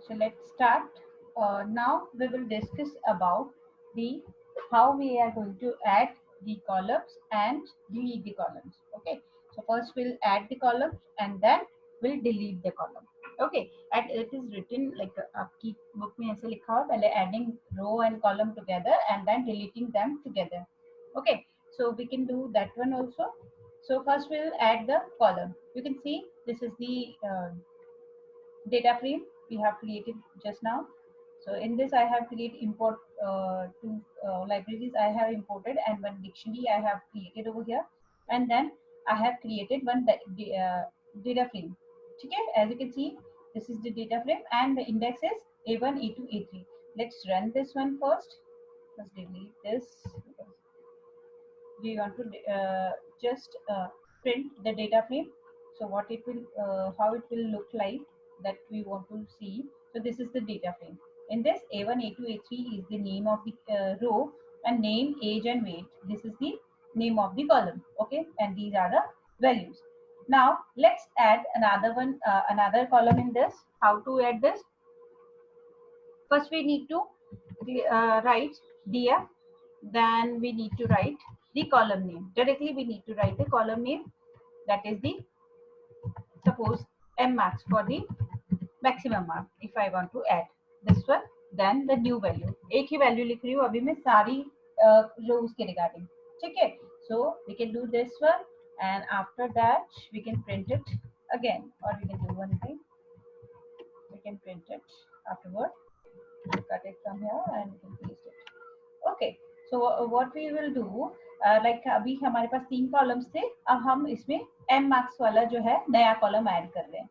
So let's start. Now we will discuss about the how we are going to add the columns and delete the columns. Okay. So first we'll add the columns and then we'll delete the column. Okay. And it is written like आपकी book में ऐसे लिखा हुआ पहले adding row and column together and then deleting them together. Okay. So we can do that one also. So first we'll add the column. You can see this is the data frame we have created just now. So in this I have created import two libraries I have imported and one dictionary I have created over here, and then I have created one data frame. Okay, as you can see this is the data frame and the index is a1 a2 a3. Let's run this one first. Let's delete this because we want to just print the data frame. So what it will how it will look like, that we want to see. So this is the data frame. In this a1 a2 a3 is the name of the row, and name, age and weight, this is the name of the column. Okay, and these are the values. Now let's add another one, another column in this. How to add this? First we need to write df, then we need to write the column name. Directly we need to write the column name, that is the, suppose, m max for the maximum mark. If I want to add this one, then the new value, एक ही value लिख रही हूँ अभी मैं सारी rows के regarding. ठीक है, so we can do this one and after that we can print it again, or we can do one thing, we can print it afterward, cut it from here and we can paste it. Okay, so what we will do, like अभी हमारे पास 3 columns थे, अब हम इसमें m marks वाला जो है नया कॉलम ऐड कर रहे हैं.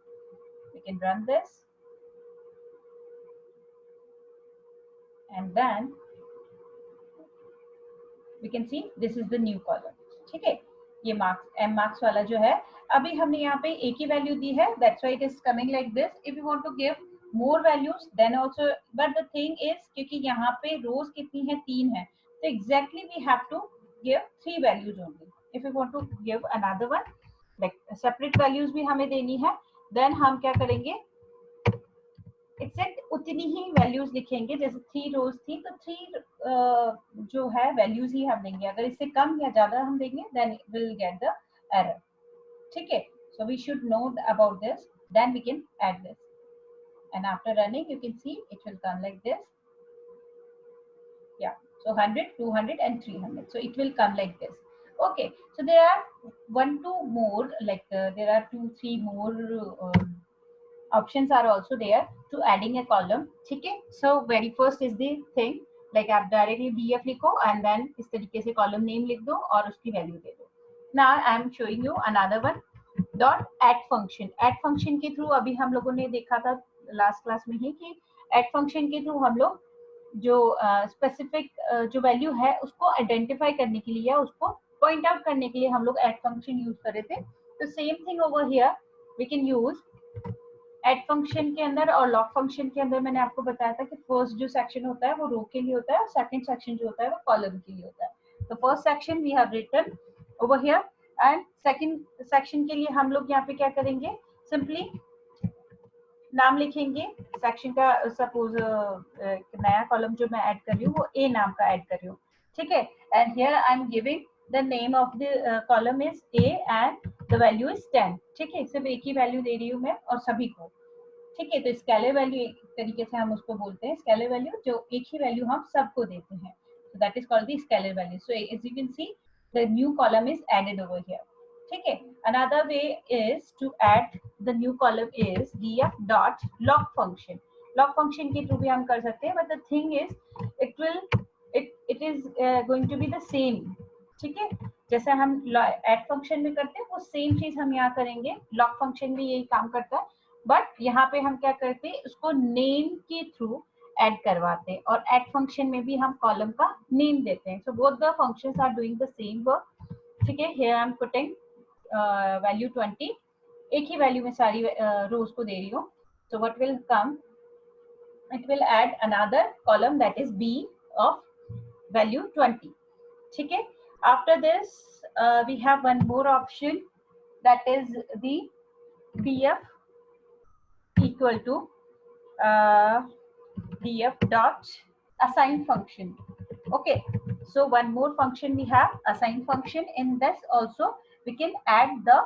We can run this and then we can see this is the new column. ठीक है, ये मार्क्स m मार्क्स वाला जो है, अभी हमने यहाँ पे एक ही वैल्यू दी है, that's why it is coming like this. If you want to give more values then also, but the thing is क्योंकि यहाँ पे रोज कितनी है, 3 है, so exactly we have to give 3 values only. If you want to give another one, like separate values भी हमें देनी है, then हम क्या करेंगे, एग्जैक्ट उतनी ही वैल्यूज लिखेंगे. जैसे 3 रोज थी तो 3 जो है वैल्यूज ही हम देंगे. अगर इससे कम या ज्यादा हम देंगे then will get the error. ठीक है, so we should know about this, then we can add this, and after running you can see it will come like this. Yeah, so 100, 200 and 300, so it will come like this. Okay, so there are 1-2 more, like there are 2-3 more options are also there to adding a column. ठीक है, so very first is the thing, like आप directly df लिखो and then इस तरीके से column name लिख दो और उसकी value दे दो. Now I am showing you another one, dot add function. add function के through अभी हम लोगों ने देखा था last class में ही कि add function के through हम लोग जो स्पेसिफिक जो वैल्यू है उसको आइडेंटिफाई करने के लिए या उसको पॉइंट आउट करने के लिए हम लोग एड फंक्शन यूज कर रहे थे. तो same thing over here we can use add function के अंदर और लॉग फंक्शन के अंदर. मैंने आपको बताया था कि फर्स्ट जो सेक्शन होता है वो रो के लिए होता है और सेकंड सेक्शन जो होता है वो कॉलम के लिए होता है. तो first section we have written over here and second section के लिए हम लोग यहाँ पे क्या करेंगे, सिंपली नाम लिखेंगे सेक्शन का. सपोज नया कॉलम जो मैं ऐड कर रही हूँ वो ए नाम का ऐड कर रही हूँ. ठीक है, and here I am giving the name of the column is A and the value is 10. ठीक है, सिर्फ एक ही वैल्यू दे रही हूँ मैं और सभी को. ठीक है, तो स्केलर वैल्यू एक तरीके से हम उसको बोलते हैं, स्केलर वैल्यू जो एक ही वैल्यू हम सबको देते हैं. So that is called the scalar value. So as you can see the new column is added over here. ठीक है, another way is to add the new column is df dot log function. log function के through भी हम कर सकते हैं, but the thing is it is going to be the same. ठीक है, जैसे हम add function में करते हैं वो सेम चीज हम यहाँ करेंगे. log function भी यही काम करता है, बट यहाँ पे हम क्या करते हैं, उसको नेम के थ्रू ऐड करवाते हैं और add function में भी हम कॉलम का नेम देते हैं. so both the functions are doing the same work. ठीक है, here I am putting value 20, एक ही वैल्यू में सारी रोज को दे रही हूँ. So what will come, it will add another column that is B of value 20. ठीक है, after this we have one more option that is the df equal to df dot assign function. Okay, so one more function we have, assign function. In this also we can add the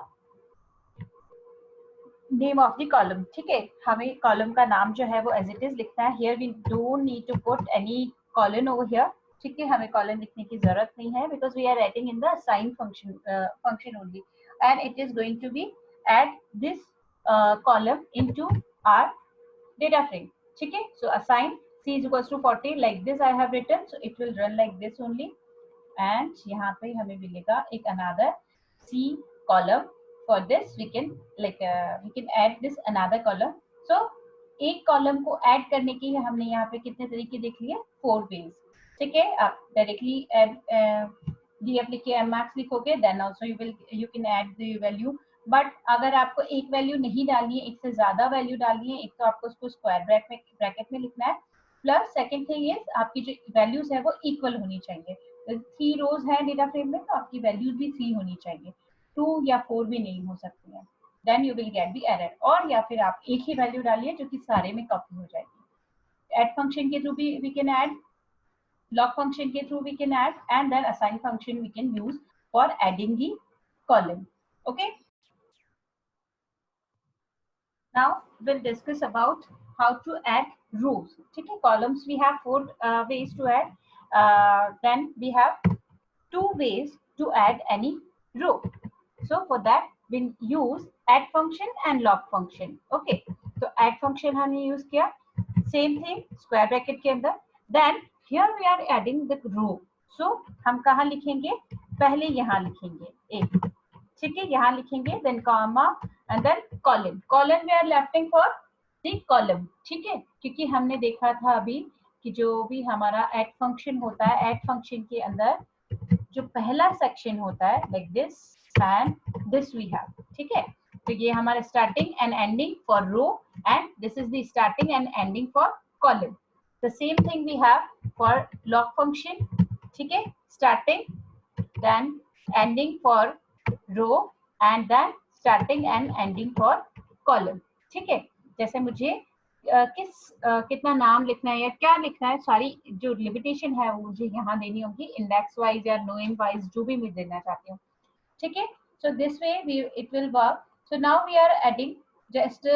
name of the column. ठीक है, हमें column का नाम जो है वो as it is लिखना है. Here we don't need to put any colon over here. ठीक है, हमें colon लिखने की जरूरत नहीं है because we are writing in the assign function only, and it is going to be add this column into our data frame. ठीक है, so assign c is equals to 40 like this I have written, so it will run like this only, and यहाँ पे हमें मिलेगा एक another c column. For this we can we can add this another column. So एक column को add करने के हमने यहाँ पे कितने तरीके देख लिए, 4 ways. ठीक है, आप डायरेक्टली df लिखिए, max लिखोगे, then also you can add the value. But अगर आपको एक वैल्यू नहीं डालनी है, एक से ज्यादा वैल्यू डालनी है, एक तो आपको उसको स्क्वायर ब्रैकेट में लिखना है, प्लस सेकंड थिंग इज आपकी जो वैल्यूज है वो इक्वल होनी चाहिए. 3 रोज है डेटा फ्रेम में, तो आपकी वैल्यूज भी 3 होनी चाहिए, 2 या 4 भी नहीं हो सकती है. Then you will get the error. और या फिर आप एक ही वैल्यू डालिए जो कि सारे में कॉपी हो जाएगी. ऐड फंक्शन के थ्रू भी we can add, log function के through we can add, and then assign function we can use for adding the column. Okay, now we'll discuss about how to add rows. ठीक है, columns we have 4 ways to add. Then we have 2 ways to add any row. So for that we use add function and log function. Okay, so add function हमने use किया, same thing square bracket के अंदर. Then here we are adding the row. So हम कहाँ लिखेंगे, पहले यहाँ लिखेंगे एक, ठीक है, यहाँ लिखेंगे, then comma and then column. Column we are lefting for the column. ठीक है, क्योंकि हमने देखा था अभी कि जो भी हमारा add function होता है, add function के अंदर जो पहला सेक्शन होता है like this and this we have. ठीक है, तो ये हमारा starting and ending for row, and this is the starting and ending for column. The same thing we have for log function. ठीक है, starting then ending for row and then starting and ending for column. ठीक है, जैसे मुझे कितना नाम लिखना है या क्या लिखना है, सारी जो लिमिटेशन है वो मुझे यहाँ देनी होगी, इंडेक्स वाइज या नेम वाइज जो भी मैं देना चाहती हूँ. ठीक है, so this way it will work. So now we are adding just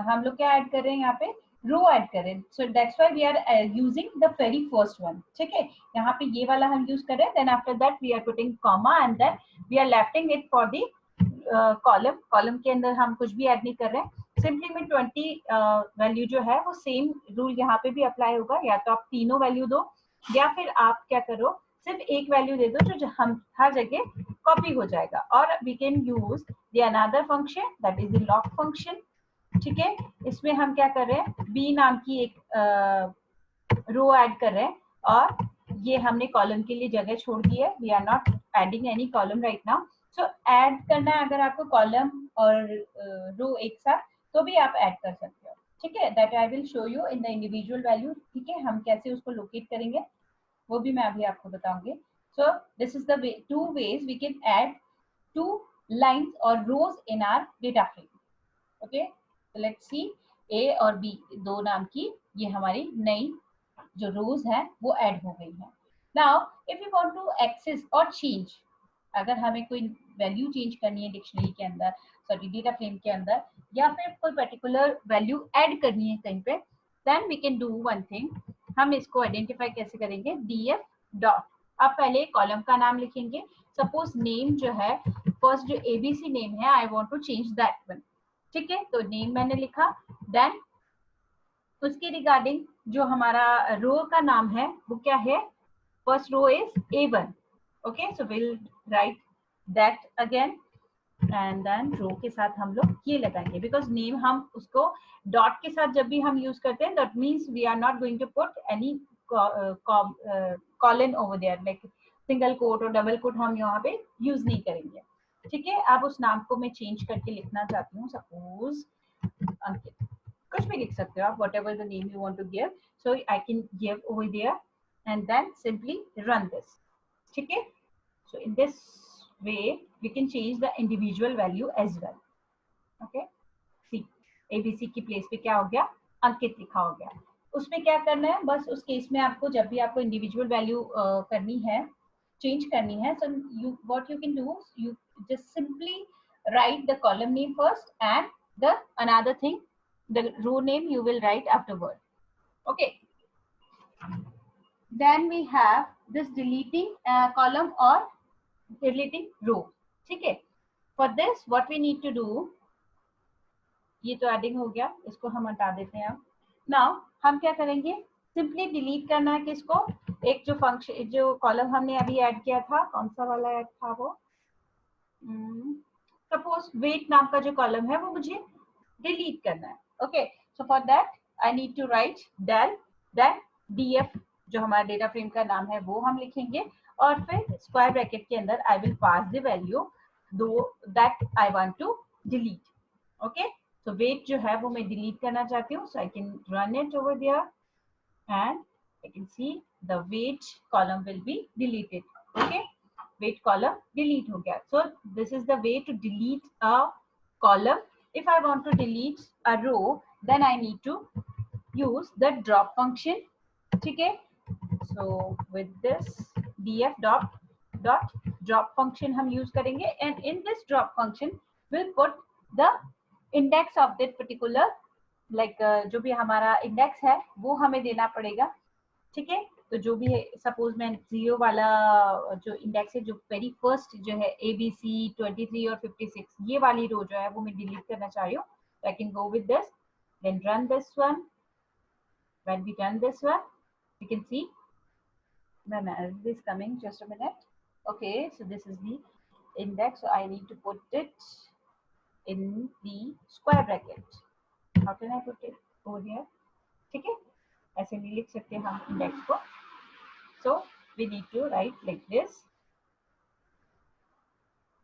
हम लोग क्या ऐड कर रहे हैं यहाँ पे, रो ऐड करें. So that's why we are using the very first one. ठीक है, यहाँ पे ये वाला हम यूज कर रहे हैं. Then after that we are putting comma and then we are lefting it for the column. Column के अंदर हम कुछ भी ऐड नहीं कर रहे हैं. सिंपली में 20 वैल्यू जो है वो सेम रूल यहाँ पे भी अप्लाई होगा. या तो आप तीनों वैल्यू दो, या फिर आप क्या करो, सिर्फ एक वैल्यू दे दो जो हम हर जगह कॉपी हो जाएगा. और we can use the another function that is the log function. ठीक है, इसमें हम क्या कर रहे हैं, बी नाम की एक रो ऐड कर रहे हैं, और ये हमने कॉलम के लिए जगह छोड़ दी है. We are not adding any column right now. So add करना है अगर आपको कॉलम और रो एक साथ, तो भी आप ऐड कर सकते हो. ठीक है, that I will show you in the individual value. ठीक है, हम कैसे उसको लोकेट करेंगे वो भी मैं अभी आपको बताऊंगी. So this is the 2 ways we can add 2 lines or rows in our data frame. Okay, let's see, A और बी दो नाम की ये हमारी नई जो रोज है वो ऐड हो गई है. Now if you want to access और चेंज, अगर हमें कोई वैल्यू चेंज करनी है डिक्शनरी के अंदर, सॉरी डेटा फ्रेम के अंदर, या फिर कोई पर्टिकुलर वैल्यू ऐड करनी है कहीं पे, then we can do one thing. हम इसको आइडेंटिफाई कैसे करेंगे, df डॉट, आप पहले कॉलम का नाम लिखेंगे. सपोज नेम जो है, फर्स्ट जो एबीसी नेम है, I want to change that one. ठीक है, तो नेम मैंने लिखा. देन उसके रिगार्डिंग जो हमारा रो का नाम है वो क्या है, first row is A1. Okay, so will write that again, and then row के साथ हम लोग ये लगाएंगे, बिकॉज नेम हम उसको डॉट के साथ जब भी हम यूज करते हैं, that means we are not going to put any colon over there, like single quote और डबल कोट हम यहाँ पे यूज नहीं करेंगे. ठीक है, अब उस नाम को मैं चेंज करके लिखना चाहती हूँ, सपोज अंकित, कुछ भी लिख सकते हो आप, whatever the name you want to give. So I can give over there and then simply run this. ठीक है, so in this way we can change the individual value as well. Okay, see, ABC की place पे क्या हो गया, अंकित लिखा हो गया। उसमें क्या करना है, बस उस केस में आपको जब भी आपको इंडिविजुअल वैल्यू करनी है, चेंज करनी है, so you what you can do, you just simply write the column name first and the another thing, the row name you will write afterward. Okay, then we have this deleting column or deleting row. ठीक है, for this what we need to do, ये तो adding हो गया, इसको हम हटा देते हैं। अब नाउ हम क्या करेंगे, सिंपली डिलीट करना है किसको, एक जो फंक्शन जो कॉलम हमने अभी ऐड किया था, कौन सा वाला ऐड था वो, सपोज वेट नाम का जो कॉलम है वो मुझे डिलीट करना है। Okay, so for that I need to write del then df, जो हमारा डेटा फ्रेम का नाम है वो हम लिखेंगे, और फिर स्क्वायर ब्रैकेट के अंदर I will pass the value दो that I want to delete. Okay, तो वेट जो है वो मैं डिलीट करना चाहती हूँ, so I can run it over there and I can see the weight column will be deleted. Okay, weight column delete हो गया। So this is the way to delete a column. If I want to delete a row, then I need to use the drop function. ठीक है, so with this df dot drop function हम use करेंगे, and in this drop function we'll put the index of that particular like जो भी हमारा index है वो हमें देना पड़ेगा। ठीक है, तो जो भी है, सपोज मैं 0 वाला जो इंडेक्स है, जो वेरी फर्स्ट जो है ABC 23 और 56, ये वाली रो जो है वो मैं डिलीट करना चाह रही हूँ, I can go with this, then run this one, when we run this one you can see when this coming, just a minute. Okay, so this is the index, so I need to put it in the square bracket. How can I put it over here? ठीक है, ऐसे नहीं लिख सकते हम index को, so we need to write like this.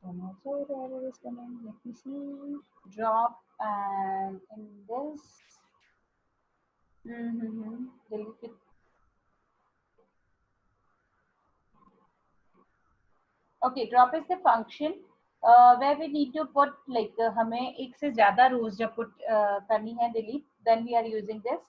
And also the error is coming, let me see, drop and in this delete it. Okay, drop is the function where we need to put like हमें एक से ज्यादा rows जब put करनी है delete, then we are using this.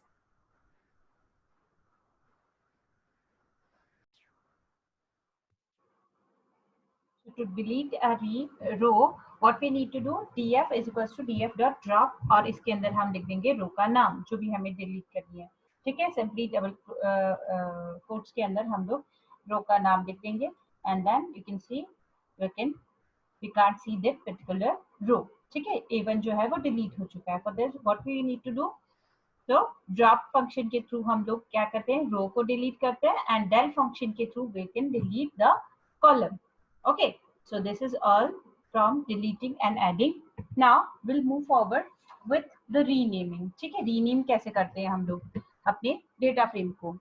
To delete a row, what we need to do, df is equals to df dot drop, और इसके अंदर हम लिख देंगे रो का नाम जो भी हमें डिलीट करनी है। ठीक है, सिंपली डबल कोट्स के अंदर हम लोग रो का नाम लिख देंगे, and then you can see we can't see that particular row. ठीक है, A1 जो है वो डिलीट हो चुका है। For this what we need to do, तो drop function के थ्रू हम लोग क्या करते हैं, रो को डिलीट करते हैं, एंड del function के through we can delete the column. Okay, so this is all from deleting and adding. Now we'll move forward with the renaming. ठीक है, rename कैसे करते हैं हम लोग अपने डेटा फ्रेम को,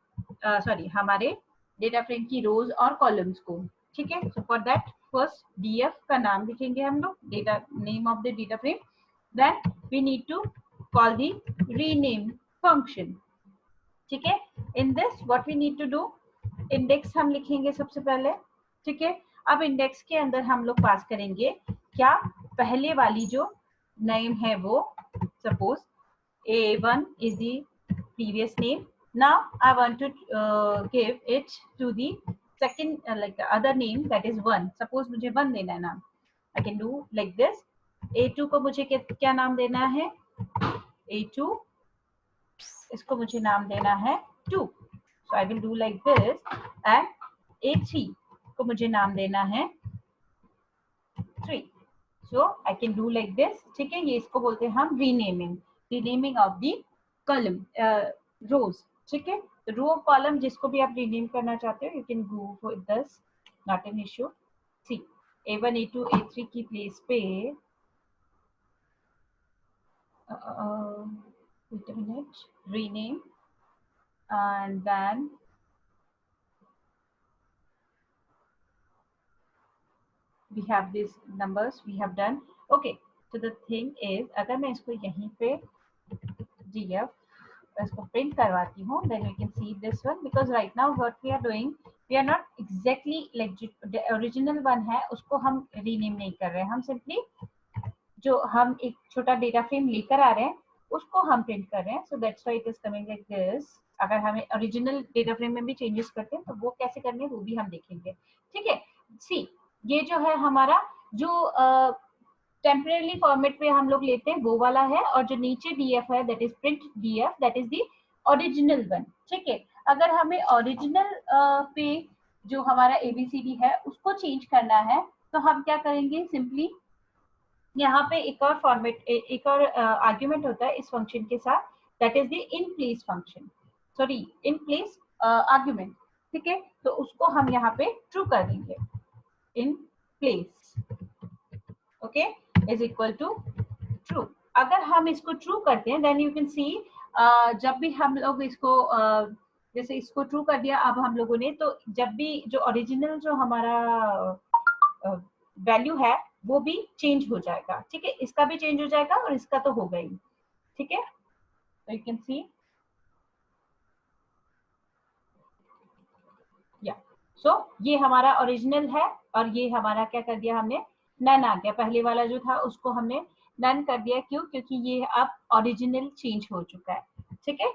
सॉरी हमारे डेटा फ्रेम की रोज और कॉलम्स को। ठीक है, so for that first df का नाम लिखेंगे हम लोग, data name of the data frame, then we need to call the rename function. ठीक है, in this what we need to do, index हम लिखेंगे सबसे पहले। ठीक है, अब इंडेक्स के अंदर हम लोग पास करेंगे क्या, पहले वाली जो नेम है वो, suppose A1 is the previous name, now I want to give it to the second like the other name, that is 1, suppose मुझे 1 देना है नाम, I can do like this. A2 को मुझे क्या नाम देना है, A2, इसको मुझे नाम देना है 2, so I will do like this, and A3 को मुझे नाम देना है 3, so I can do like this. ठीक है, ये इसको बोलते हैं हम रीनेमिंग ऑफ द कॉलम रोज। ठीक है, तो रो कॉलम जिसको भी आप रीनेम करना चाहते हो, you can go for this, not an issue. See A1 A2 A3 की प्लेस पे wait a minute, rename, and then we have these numbers we have done. Okay, so the thing is, अगर मैं इसको यहीं पे df इसको print करवाती हूँ, then we can see this one, because right now what we are doing, we are not exactly like the original one है उसको हम rename नहीं कर रहे हैं, हम simply जो हम एक छोटा डेटा फ्रेम लेकर आ रहे हैं उसको हम प्रिंट कर रहे हैं. सो that's why it is coming like this. अगर हमें ओरिजिनल डेटा फ्रेम में भी चेंजेस करते हैं तो वो कैसे करने हैं वो भी हम देखेंगे. ठीक है. सी, ये जो है हमारा जो टेम्परेरी फॉर्मेट पे हम लोग लेते हैं वो वाला है, और जो नीचे डीएफ है that is print DF, that is the original one. ठीक है. अगर हमें ओरिजिनल पे जो हमारा एबीसीडी है उसको चेंज करना है तो हम क्या करेंगे, सिंपली यहाँ पे एक और फॉर्मेट, एक और आर्ग्यूमेंट होता है इस फंक्शन के साथ, that is the in place function, sorry in place argument. ठीक है. तो उसको हम यहाँ पे ट्रू कर देंगे. In place, okay, is equal to true. अगर हम इसको ट्रू करते हैं देन यू कैन सी, जब भी हम लोग इसको जैसे इसको ट्रू कर दिया अब हम लोगों ने, तो जब भी जो ओरिजिनल जो हमारा वैल्यू है वो भी चेंज हो जाएगा. ठीक है. इसका भी चेंज हो जाएगा और इसका तो होगा ही. ठीक है. तो यू कैन सी, या सो ये हमारा ओरिजिनल है और ये हमारा क्या कर दिया हमने, नन आ गया. पहले वाला जो था उसको हमने नन कर दिया. क्यों? क्योंकि ये अब ओरिजिनल चेंज हो चुका है. ठीक है.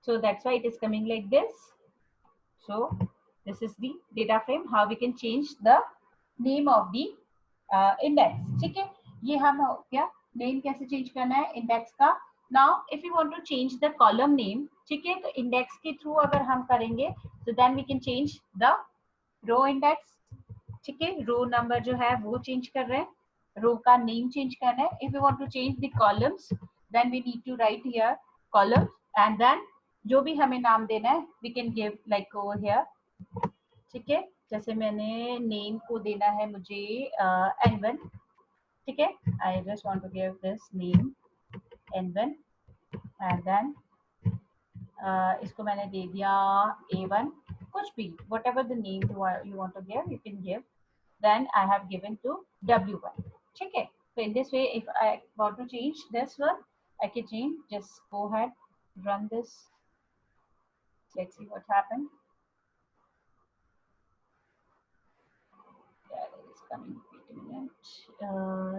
So that's why it is coming like this. So this is the data frame, how we can change the name of the index. ठीक है. ये हम क्या नेम कैसे चेंज करना है इंडेक्स का. Now if you want to change the column name, ठीक है, तो इंडेक्स के थ्रू अगर हम करेंगे तो then we can change the row index. ठीक है. रो नंबर जो है वो चेंज कर रहे हैं, रो का नेम चेंज करना है. If you want to change the columns then we need to write here columns, and then जो भी हमें नाम देना है we can give like over here. ठीक है. जैसे मैंने नेम को देना है मुझे N1. ठीक है. I just want to give this name N1, and then इसको मैंने दे दिया A1, कुछ भी whatever the name you want to give you can give. Then I have given to W1. ठीक है. So in this way if I want to change this one I can change. Just go ahead, run this. Let's see what happened. Yeah, it is coming. Wait a minute.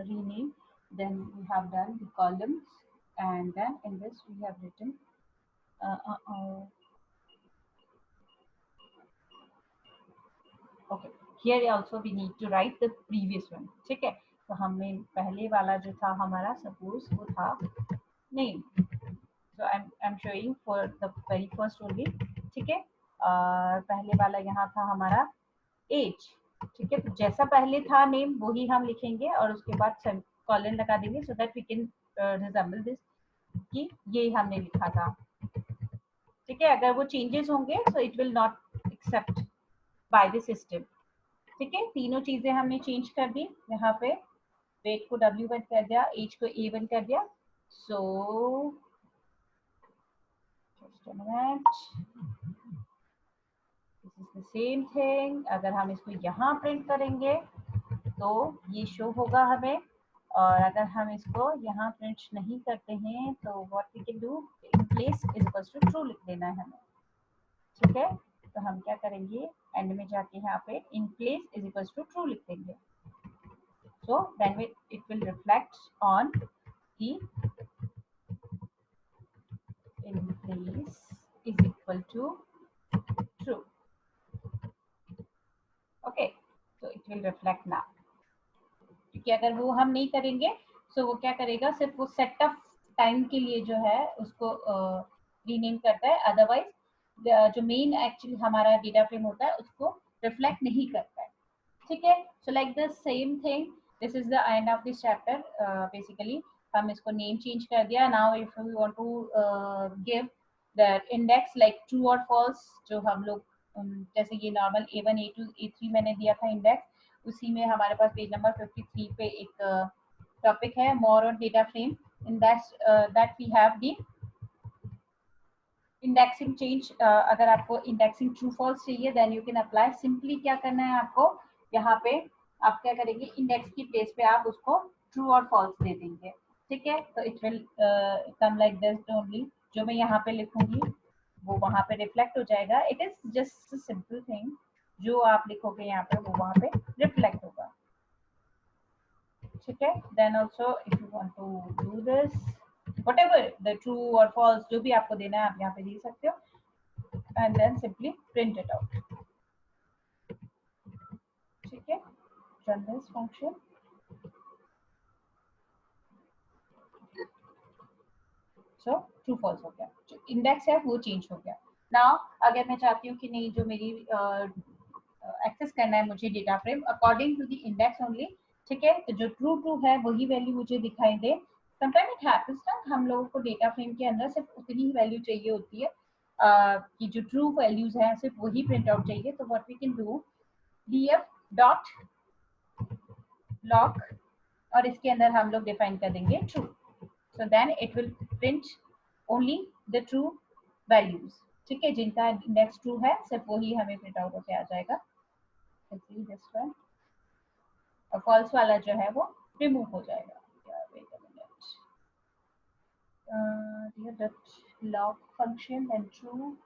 Rename. Then we have done the columns, and then in this we have written. Okay. Here also we need to write the previous one. ठीक है. तो हमें पहले वाला जो था हमारा suppose वो था name. So I'm showing for the very first only. ठीक है. पहले वाला यहाँ था हमारा age. ठीक है. तो जैसा पहले था नेम वही हम लिखेंगे और उसके बाद कॉलन लगा देंगे so that we can resemble this कि ये हमने लिखा था. ठीक है. अगर वो चेंजेस होंगे so it will not except by the system. ठीक है. तीनों चीजें हमने चेंज कर दी. यहाँ पे वेट को W1 कर दिया, एज को A1 कर दिया. So just a minute, this is the same thing. अगर हम इसको यहाँ प्रिंट करेंगे तो ये शो होगा हमें, और अगर हम इसको यहाँ प्रिंट नहीं करते हैं तो what we can do, in place is equal to true लिख देना है हमें. ठीक है. तो हम क्या करेंगे, एंड में जाके यहाँ पे in place is equal to true लिख देंगे. So then it will reflect on the in place is equal to true. Okay, so it will reflect now. क्योंकि अगर वो हम नहीं करेंगे तो वो क्या करेगा, सिर्फ वो सेटअप टाइम के लिए जो है उसको रीनेम करता है. अदरवाइज जो मेन एक्चुअली हमारा डेटा फ्रेम होता है उसको रिफ्लेक्ट नहीं करता है. ठीक है. So like the same thing, this is the end of this chapter. Basically हम इसको नेम चेंज कर दिया. Now if we want to give the index like true और फॉल्स, जो हम लोग जैसे ये नॉर्मल A1 A2 A3 मैंने दिया था इंडेक्स, उसी में हमारे पास पेज नंबर 53 पे एक टॉपिक है more on data frame. In that we have the indexing change. अगर आपको इंडेक्सिंग ट्रू फॉल्स चाहिए then you can apply. Simply क्या करना है आपको, यहाँ पे आप क्या करेंगे, इंडेक्स की प्लेस पे आप उसको ट्रू और फॉल्स दे देंगे. ठीक है. तो it will come like this only. जो मैं यहाँ पे लिखूंगी वो वहाँ पे रिफ्लेक्ट हो जाएगा. It is just simple thing. जो आप लिखोगे यहाँ पे वो वहाँ पे रिफ्लेक्ट होगा. ठीक है. Then also if you want to do this whatever the true or false जो भी आपको देना है आप यहाँ पे दे सकते हो, and then simply print it out. ठीक है, run this function. So true false हो गया, जो इंडेक्स है वो चेंज हो गया. नाउ अगर मैं चाहती हूँ कि नहीं जो मेरी एक्सेस करना है मुझे data frame according to the index only, ठीक है, तो जो ट्रू ट्रू है वही वैल्यू मुझे दिखाई दे. समटाइम इट हैपेंस ना हम लोगों को डेटा फ्रेम के अंदर सिर्फ उतनी ही वैल्यू चाहिए होती है कि जो ट्रू वैल्यूज हैं सिर्फ वही प्रिंट आउट चाहिए. तो what we can do, df dot loc और इसके अंदर हम लोग डिफाइन कर देंगे true. So then it will print only the true values. ठीक है, जिनका इंडेक्स ट्रू है सिर्फ वही हमें प्रिंट आउट होके आ जाएगा. दिस वन और फॉल्स वाला जो है वो रिमूव हो जाएगा. Wait a minute, dot log function and true.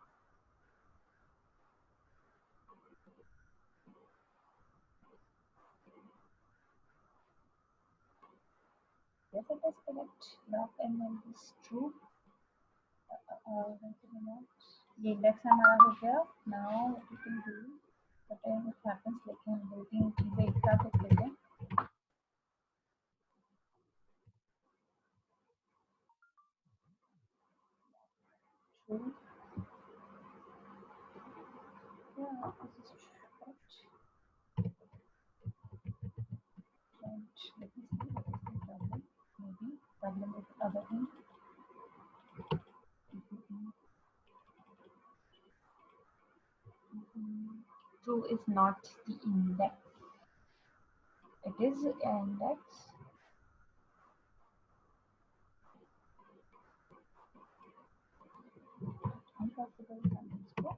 Yes, it is correct. Log and then is true. Wait a minute. ये इंडेक्स हमारा हो गया. Now we can do whatever happens, लेकिन हम दो तीन चीजें एक साथ लिख लेते हैं. True. Yeah, this is correct. And let me see what is the problem. Maybe problem with other thing. True is not the index. It is index. Impossible underscore.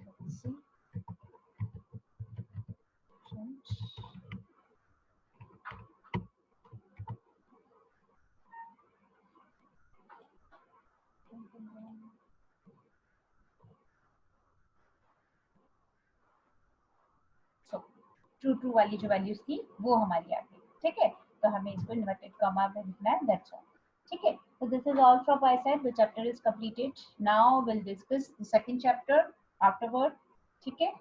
Let's see. So true true वाली जो values थी वो हमारी आ गई. ठीक है, तो हमें इसको इन्वर्टेड कॉमा में लिखना है. That's all. ठीक है, so this is all from my side. The chapter is completed. Now we'll discuss the second chapter afterward. ठीक है.